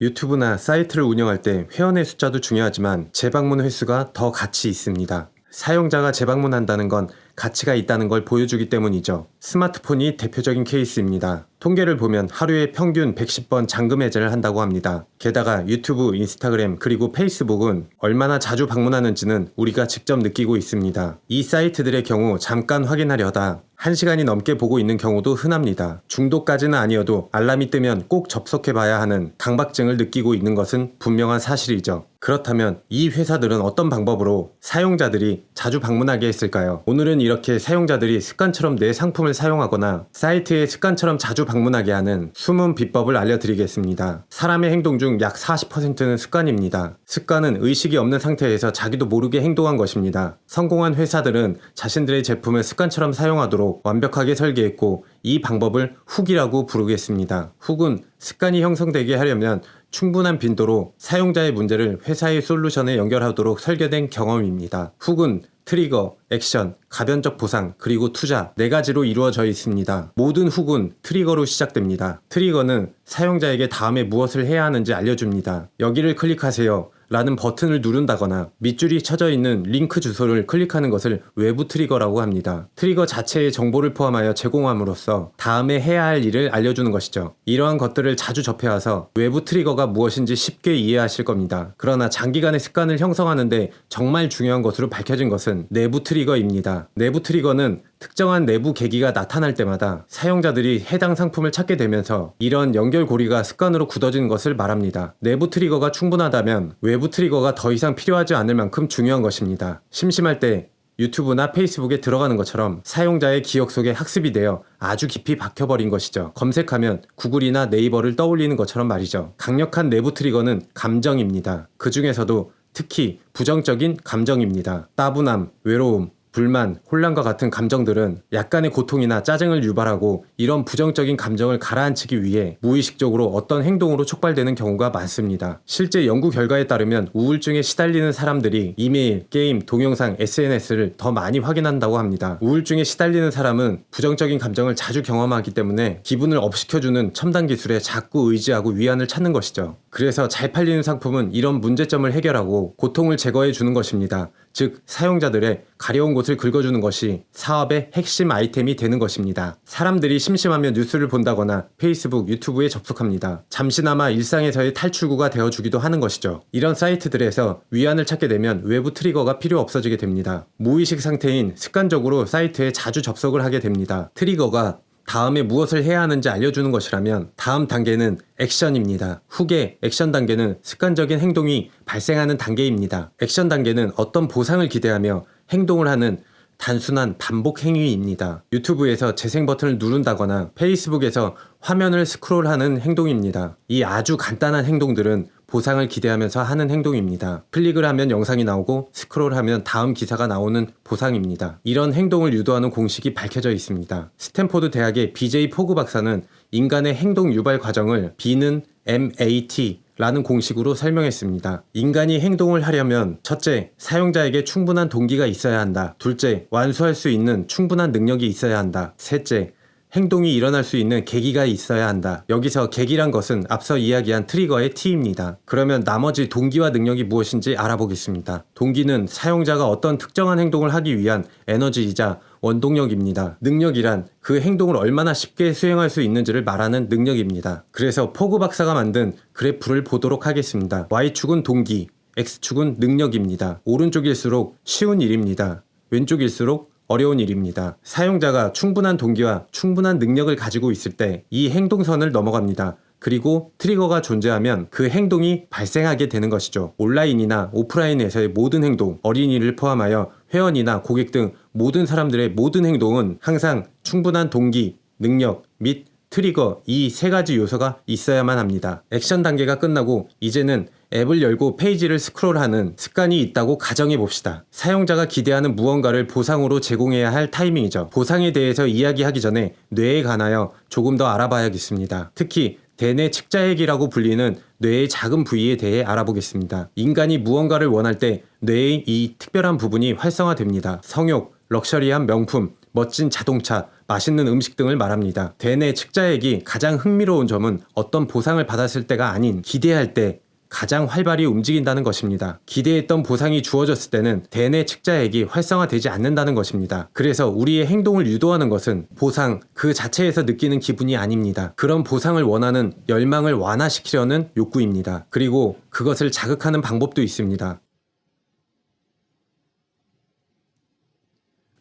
유튜브나 사이트를 운영할 때 회원의 숫자도 중요하지만 재방문 횟수가 더 가치 있습니다. 사용자가 재방문한다는 건 가치가 있다는 걸 보여주기 때문이죠. 스마트폰이 대표적인 케이스입니다. 통계를 보면 하루에 평균 110번 잠금 해제를 한다고 합니다. 게다가 유튜브, 인스타그램, 그리고 페이스북은 얼마나 자주 방문하는지는 우리가 직접 느끼고 있습니다. 이 사이트들의 경우 잠깐 확인하려다 1시간이 넘게 보고 있는 경우도 흔합니다. 중독까지는 아니어도 알람이 뜨면 꼭 접속해봐야 하는 강박증을 느끼고 있는 것은 분명한 사실이죠. 그렇다면 이 회사들은 어떤 방법으로 사용자들이 자주 방문하게 했을까요? 오늘은 이렇게 사용자들이 습관처럼 내 상품을 사용하거나 사이트에 습관처럼 자주 방문하게 하는 숨은 비법을 알려드리겠습니다. 사람의 행동 중 약 40%는 습관입니다. 습관은 의식이 없는 상태에서 자기도 모르게 행동한 것입니다. 성공한 회사들은 자신들의 제품을 습관처럼 사용하도록 완벽하게 설계했고 이 방법을 훅이라고 부르겠습니다. 훅은 습관이 형성되게 하려면 충분한 빈도로 사용자의 문제를 회사의 솔루션에 연결하도록 설계된 경험입니다. 훅은 트리거, 액션, 가변적 보상, 그리고 투자 4가지로 이루어져 있습니다. 모든 훅은 트리거로 시작됩니다. 트리거는 사용자에게 다음에 무엇을 해야 하는지 알려줍니다. 여기를 클릭하세요 라는 버튼을 누른다거나 밑줄이 쳐져 있는 링크 주소를 클릭하는 것을 외부 트리거라고 합니다. 트리거 자체의 정보를 포함하여 제공함으로써 다음에 해야 할 일을 알려주는 것이죠. 이러한 것들을 자주 접해와서 외부 트리거가 무엇인지 쉽게 이해하실 겁니다. 그러나 장기간의 습관을 형성하는데 정말 중요한 것으로 밝혀진 것은 내부 트리거입니다. 내부 트리거는 특정한 내부 계기가 나타날 때마다 사용자들이 해당 상품을 찾게 되면서 이런 연결고리가 습관으로 굳어지는 것을 말합니다. 내부 트리거가 충분하다면 외부 트리거가 더 이상 필요하지 않을 만큼 중요한 것입니다. 심심할 때 유튜브나 페이스북에 들어가는 것처럼 사용자의 기억 속에 학습이 되어 아주 깊이 박혀버린 것이죠. 검색하면 구글이나 네이버를 떠올리는 것처럼 말이죠. 강력한 내부 트리거는 감정입니다. 그 중에서도 특히 부정적인 감정입니다. 따분함, 외로움, 불만, 혼란과 같은 감정들은 약간의 고통이나 짜증을 유발하고 이런 부정적인 감정을 가라앉히기 위해 무의식적으로 어떤 행동으로 촉발되는 경우가 많습니다. 실제 연구 결과에 따르면 우울증에 시달리는 사람들이 이메일, 게임, 동영상, SNS를 더 많이 확인한다고 합니다. 우울증에 시달리는 사람은 부정적인 감정을 자주 경험하기 때문에 기분을 업시켜주는 첨단 기술에 자꾸 의지하고 위안을 찾는 것이죠. 그래서 잘 팔리는 상품은 이런 문제점을 해결하고 고통을 제거해 주는 것입니다. 즉 사용자들의 가려운 곳을 긁어주는 것이 사업의 핵심 아이템이 되는 것입니다. 사람들이 심심하면 뉴스를 본다거나 페이스북, 유튜브에 접속합니다. 잠시나마 일상에서의 탈출구가 되어주기도 하는 것이죠. 이런 사이트들에서 위안을 찾게 되면 외부 트리거가 필요 없어지게 됩니다. 무의식 상태인 습관적으로 사이트에 자주 접속을 하게 됩니다. 트리거가 다음에 무엇을 해야 하는지 알려주는 것이라면 다음 단계는 액션입니다. 훅의 액션 단계는 습관적인 행동이 발생하는 단계입니다. 액션 단계는 어떤 보상을 기대하며 행동을 하는 단순한 반복 행위입니다. 유튜브에서 재생 버튼을 누른다거나 페이스북에서 화면을 스크롤하는 행동입니다. 이 아주 간단한 행동들은 보상을 기대하면서 하는 행동입니다. 클릭을 하면 영상이 나오고 스크롤하면 다음 기사가 나오는 보상입니다. 이런 행동을 유도하는 공식이 밝혀져 있습니다. 스탠포드 대학의 BJ 포그 박사는 인간의 행동 유발 과정을 B는 MAT 라는 공식으로 설명했습니다. 인간이 행동을 하려면 첫째, 사용자에게 충분한 동기가 있어야 한다. 둘째, 완수할 수 있는 충분한 능력이 있어야 한다. 셋째, 행동이 일어날 수 있는 계기가 있어야 한다. 여기서 계기란 것은 앞서 이야기한 트리거의 T입니다. 그러면 나머지 동기와 능력이 무엇인지 알아보겠습니다. 동기는 사용자가 어떤 특정한 행동을 하기 위한 에너지이자 원동력입니다. 능력이란 그 행동을 얼마나 쉽게 수행할 수 있는지를 말하는 능력입니다. 그래서 포그 박사가 만든 그래프를 보도록 하겠습니다. Y축은 동기, X축은 능력입니다. 오른쪽일수록 쉬운 일입니다. 왼쪽일수록 어려운 일입니다. 사용자가 충분한 동기와 충분한 능력을 가지고 있을 때 이 행동선을 넘어갑니다. 그리고 트리거가 존재하면 그 행동이 발생하게 되는 것이죠. 온라인이나 오프라인에서의 모든 행동, 어린이를 포함하여 회원이나 고객 등 모든 사람들의 모든 행동은 항상 충분한 동기, 능력 및 트리거 이 3가지 요소가 있어야만 합니다. 액션 단계가 끝나고 이제는 앱을 열고 페이지를 스크롤하는 습관이 있다고 가정해봅시다. 사용자가 기대하는 무언가를 보상으로 제공해야 할 타이밍이죠. 보상에 대해서 이야기하기 전에 뇌에 관하여 조금 더 알아봐야겠습니다. 특히 대뇌 측자핵이라고 불리는 뇌의 작은 부위에 대해 알아보겠습니다. 인간이 무언가를 원할 때 뇌의 이 특별한 부분이 활성화됩니다. 성욕, 럭셔리한 명품, 멋진 자동차, 맛있는 음식 등을 말합니다. 대내 측자액이 가장 흥미로운 점은 어떤 보상을 받았을 때가 아닌 기대할 때 가장 활발히 움직인다는 것입니다. 기대했던 보상이 주어졌을 때는 대내 측자액이 활성화되지 않는다는 것입니다. 그래서 우리의 행동을 유도하는 것은 보상 그 자체에서 느끼는 기분이 아닙니다. 그런 보상을 원하는 열망을 완화시키려는 욕구입니다. 그리고 그것을 자극하는 방법도 있습니다.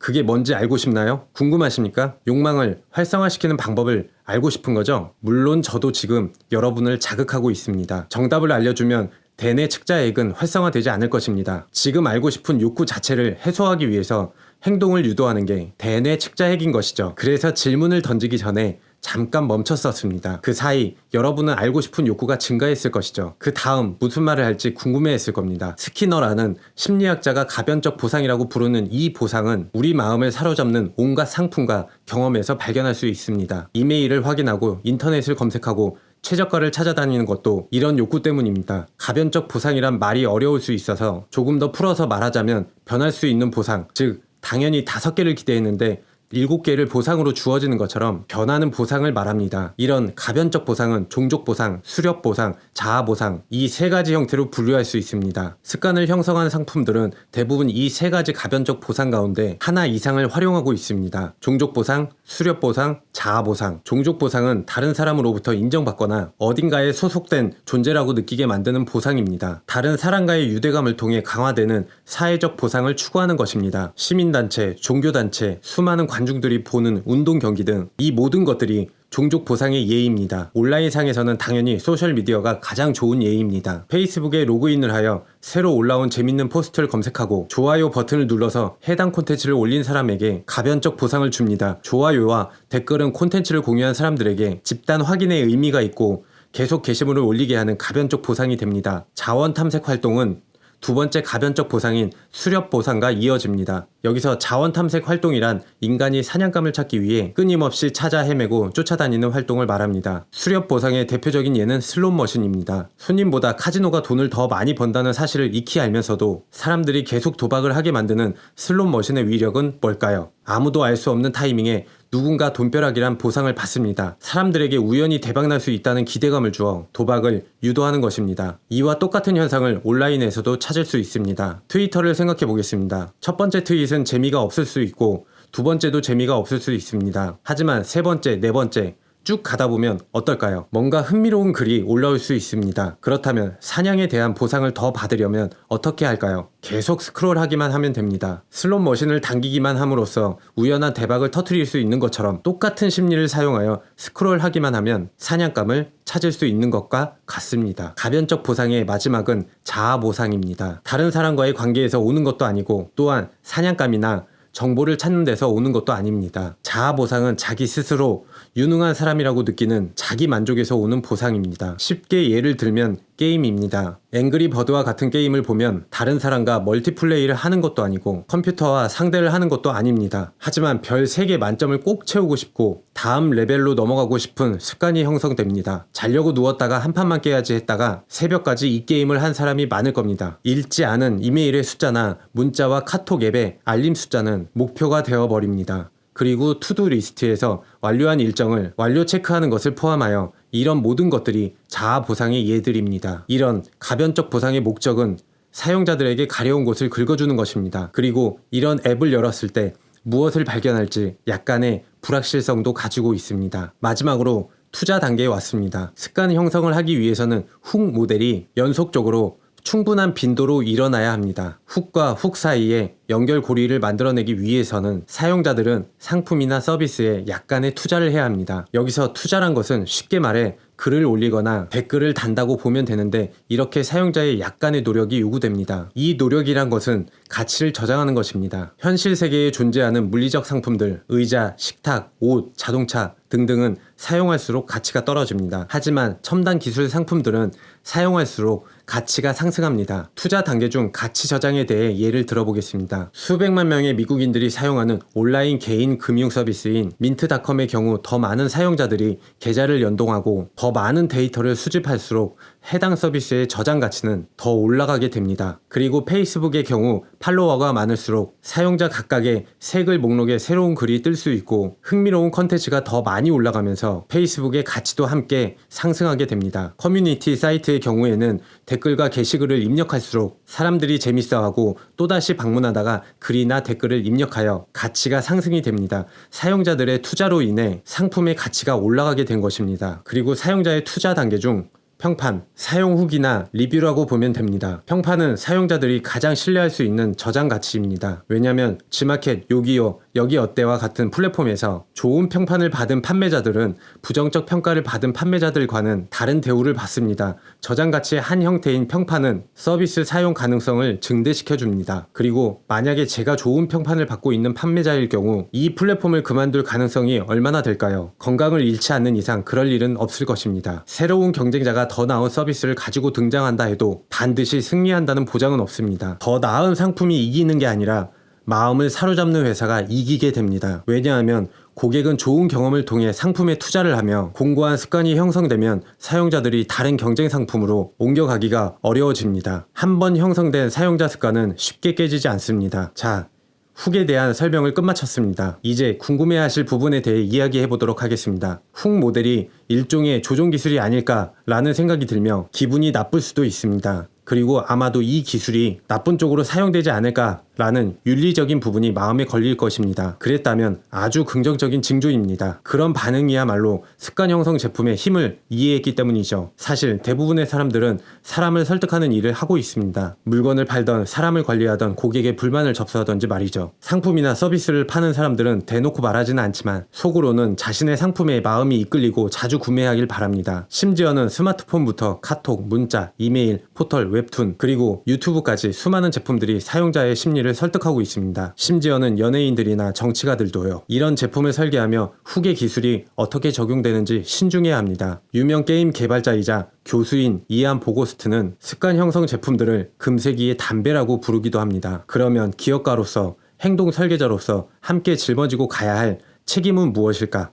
그게 뭔지 알고 싶나요? 궁금하십니까? 욕망을 활성화시키는 방법을 알고 싶은 거죠? 물론 저도 지금 여러분을 자극하고 있습니다. 정답을 알려주면 대내 측자액은 활성화되지 않을 것입니다. 지금 알고 싶은 욕구 자체를 해소하기 위해서 행동을 유도하는 게 대내 측자액인 것이죠. 그래서 질문을 던지기 전에 잠깐 멈췄었습니다. 그 사이 여러분은 알고 싶은 욕구가 증가했을 것이죠. 그 다음 무슨 말을 할지 궁금해했을 겁니다. 스키너라는 심리학자가 가변적 보상이라고 부르는 이 보상은 우리 마음을 사로잡는 온갖 상품과 경험에서 발견할 수 있습니다. 이메일을 확인하고 인터넷을 검색하고 최저가를 찾아다니는 것도 이런 욕구 때문입니다. 가변적 보상이란 말이 어려울 수 있어서 조금 더 풀어서 말하자면 변할 수 있는 보상, 즉 당연히 5개를 기대했는데 7개를 보상으로 주어지는 것처럼 변하는 보상을 말합니다. 이런 가변적 보상은 종족 보상, 수렵 보상, 자아 보상 이 3가지 형태로 분류할 수 있습니다. 습관을 형성하는 상품들은 대부분 이 3가지 가변적 보상 가운데 하나 이상을 활용하고 있습니다. 종족 보상, 수렵 보상, 자아 보상. 종족 보상은 다른 사람으로부터 인정받거나 어딘가에 소속된 존재라고 느끼게 만드는 보상입니다. 다른 사람과의 유대감을 통해 강화되는 사회적 보상을 추구하는 것입니다. 시민단체, 종교단체, 수많은 관중들이 보는 운동 경기 등 이 모든 것들이 종족 보상의 예입니다. 온라인상에서는 당연히 소셜미디어가 가장 좋은 예입니다. 페이스북에 로그인을 하여 새로 올라온 재밌는 포스트를 검색하고 좋아요 버튼을 눌러서 해당 콘텐츠를 올린 사람에게 가변적 보상을 줍니다. 좋아요와 댓글은 콘텐츠를 공유한 사람들에게 집단 확인의 의미가 있고 계속 게시물을 올리게 하는 가변적 보상이 됩니다. 자원 탐색 활동은 두 번째 가변적 보상인 수렵 보상과 이어집니다. 여기서 자원 탐색 활동이란 인간이 사냥감을 찾기 위해 끊임없이 찾아 헤매고 쫓아다니는 활동을 말합니다. 수렵 보상의 대표적인 예는 슬롯머신입니다. 손님보다 카지노가 돈을 더 많이 번다는 사실을 익히 알면서도 사람들이 계속 도박을 하게 만드는 슬롯머신의 위력은 뭘까요? 아무도 알 수 없는 타이밍에 누군가 돈벼락이란 보상을 받습니다. 사람들에게 우연히 대박날 수 있다는 기대감을 주어 도박을 유도하는 것입니다. 이와 똑같은 현상을 온라인에서도 찾을 수 있습니다. 트위터를 생각해 보겠습니다. 첫 번째 트윗은 재미가 없을 수 있고 두 번째도 재미가 없을 수 있습니다. 하지만 세 번째, 네 번째 쭉 가다 보면 어떨까요? 뭔가 흥미로운 글이 올라올 수 있습니다. 그렇다면 사냥에 대한 보상을 더 받으려면 어떻게 할까요? 계속 스크롤하기만 하면 됩니다. 슬롯 머신을 당기기만 함으로써 우연한 대박을 터뜨릴 수 있는 것처럼 똑같은 심리를 사용하여 스크롤하기만 하면 사냥감을 찾을 수 있는 것과 같습니다. 가변적 보상의 마지막은 자아 보상입니다. 다른 사람과의 관계에서 오는 것도 아니고 또한 사냥감이나 정보를 찾는 데서 오는 것도 아닙니다. 자아 보상은 자기 스스로 유능한 사람이라고 느끼는 자기 만족에서 오는 보상입니다. 쉽게 예를 들면 게임입니다. 앵그리 버드와 같은 게임을 보면 다른 사람과 멀티플레이를 하는 것도 아니고 컴퓨터와 상대를 하는 것도 아닙니다. 하지만 별 3개 만점을 꼭 채우고 싶고 다음 레벨로 넘어가고 싶은 습관이 형성됩니다. 자려고 누웠다가 한 판만 깨야지 했다가 새벽까지 이 게임을 한 사람이 많을 겁니다. 읽지 않은 이메일의 숫자나 문자와 카톡 앱의 알림 숫자는 목표가 되어버립니다. 그리고 투두 리스트에서 완료한 일정을 완료 체크하는 것을 포함하여 이런 모든 것들이 자아 보상의 예들입니다. 이런 가변적 보상의 목적은 사용자들에게 가려운 곳을 긁어주는 것입니다. 그리고 이런 앱을 열었을 때 무엇을 발견할지 약간의 불확실성도 가지고 있습니다. 마지막으로 투자 단계에 왔습니다. 습관 형성을 하기 위해서는 훅 모델이 연속적으로 충분한 빈도로 일어나야 합니다. 훅과 훅 사이에 연결고리를 만들어내기 위해서는 사용자들은 상품이나 서비스에 약간의 투자를 해야 합니다. 여기서 투자란 것은 쉽게 말해 글을 올리거나 댓글을 단다고 보면 되는데 이렇게 사용자의 약간의 노력이 요구됩니다. 이 노력이란 것은 가치를 저장하는 것입니다. 현실 세계에 존재하는 물리적 상품들, 의자, 식탁, 옷, 자동차 등등은 사용할수록 가치가 떨어집니다. 하지만 첨단 기술 상품들은 사용할수록 가치가 상승합니다. 투자 단계 중 가치 저장에 대해 예를 들어보겠습니다. 수백만 명의 미국인들이 사용하는 온라인 개인 금융 서비스인 민트닷컴의 경우 더 많은 사용자들이 계좌를 연동하고 더 많은 데이터를 수집할수록 해당 서비스의 저장 가치는 더 올라가게 됩니다. 그리고 페이스북의 경우 팔로워가 많을수록 사용자 각각의 새 글 목록에 새로운 글이 뜰 수 있고 흥미로운 컨텐츠가 더 많이 올라가면서 페이스북의 가치도 함께 상승하게 됩니다. 커뮤니티 사이트의 경우에는 댓글과 게시글을 입력할수록 사람들이 재밌어하고 또다시 방문하다가 글이나 댓글을 입력하여 가치가 상승이 됩니다. 사용자들의 투자로 인해 상품의 가치가 올라가게 된 것입니다. 그리고 사용자의 투자 단계 중 평판, 사용 후기나 리뷰라고 보면 됩니다. 평판은 사용자들이 가장 신뢰할 수 있는 저장 가치입니다. 왜냐하면 G마켓, 요기요, 여기 어때와 같은 플랫폼에서 좋은 평판을 받은 판매자들은 부정적 평가를 받은 판매자들과는 다른 대우를 받습니다. 저장 가치의 한 형태인 평판은 서비스 사용 가능성을 증대시켜 줍니다. 그리고 만약에 제가 좋은 평판을 받고 있는 판매자일 경우 이 플랫폼을 그만둘 가능성이 얼마나 될까요? 건강을 잃지 않는 이상 그럴 일은 없을 것입니다. 새로운 경쟁자가 더 나은 서비스를 가지고 등장한다 해도 반드시 승리한다는 보장은 없습니다. 더 나은 상품이 이기는 게 아니라 마음을 사로잡는 회사가 이기게 됩니다. 왜냐하면 고객은 좋은 경험을 통해 상품에 투자를 하며 공고한 습관이 형성되면 사용자들이 다른 경쟁 상품으로 옮겨가기가 어려워집니다. 한번 형성된 사용자 습관은 쉽게 깨지지 않습니다. 자, 훅에 대한 설명을 끝마쳤습니다. 이제 궁금해하실 부분에 대해 이야기해 보도록 하겠습니다. 훅 모델이 일종의 조종 기술이 아닐까라는 생각이 들며 기분이 나쁠 수도 있습니다. 그리고 아마도 이 기술이 나쁜 쪽으로 사용되지 않을까라는 윤리적인 부분이 마음에 걸릴 것입니다. 그랬다면 아주 긍정적인 징조입니다. 그런 반응이야말로 습관 형성 제품의 힘을 이해했기 때문이죠. 사실 대부분의 사람들은 사람을 설득하는 일을 하고 있습니다. 물건을 팔던 사람을 관리하던 고객의 불만을 접수하던지 말이죠. 상품이나 서비스를 파는 사람들은 대놓고 말하지는 않지만 속으로는 자신의 상품에 마음이 이끌리고 자주 구매하길 바랍니다. 심지어는 스마트폰부터 카톡, 문자, 이메일, 포털, 웹툰, 그리고 유튜브까지 수많은 제품들이 사용자의 심리를 설득하고 있습니다. 심지어는 연예인들이나 정치가들도요. 이런 제품을 설계하며 후계 기술이 어떻게 적용되는지 신중해야 합니다. 유명 게임 개발자이자 교수인 이안 보고스트는 습관 형성 제품들을 금세기의 담배라고 부르기도 합니다. 그러면 기업가로서, 행동 설계자로서 함께 짊어지고 가야 할 책임은 무엇일까?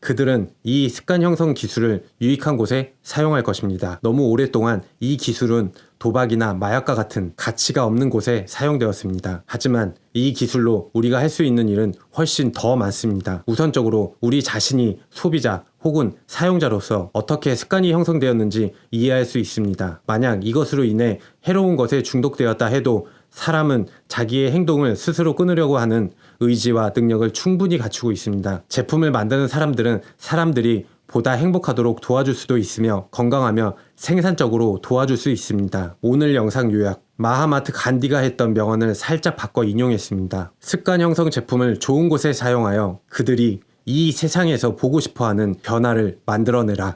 그들은 이 습관 형성 기술을 유익한 곳에 사용할 것입니다. 너무 오랫동안 이 기술은 도박이나 마약과 같은 가치가 없는 곳에 사용되었습니다. 하지만 이 기술로 우리가 할 수 있는 일은 훨씬 더 많습니다. 우선적으로 우리 자신이 소비자 혹은 사용자로서 어떻게 습관이 형성되었는지 이해할 수 있습니다. 만약 이것으로 인해 해로운 것에 중독되었다 해도 사람은 자기의 행동을 스스로 끊으려고 하는 의지와 능력을 충분히 갖추고 있습니다. 제품을 만드는 사람들은 사람들이 보다 행복하도록 도와줄 수도 있으며 건강하며 생산적으로 도와줄 수 있습니다. 오늘 영상 요약, 마하마트 간디가 했던 명언을 살짝 바꿔 인용했습니다. 습관 형성 제품을 좋은 곳에 사용하여 그들이 이 세상에서 보고 싶어하는 변화를 만들어내라.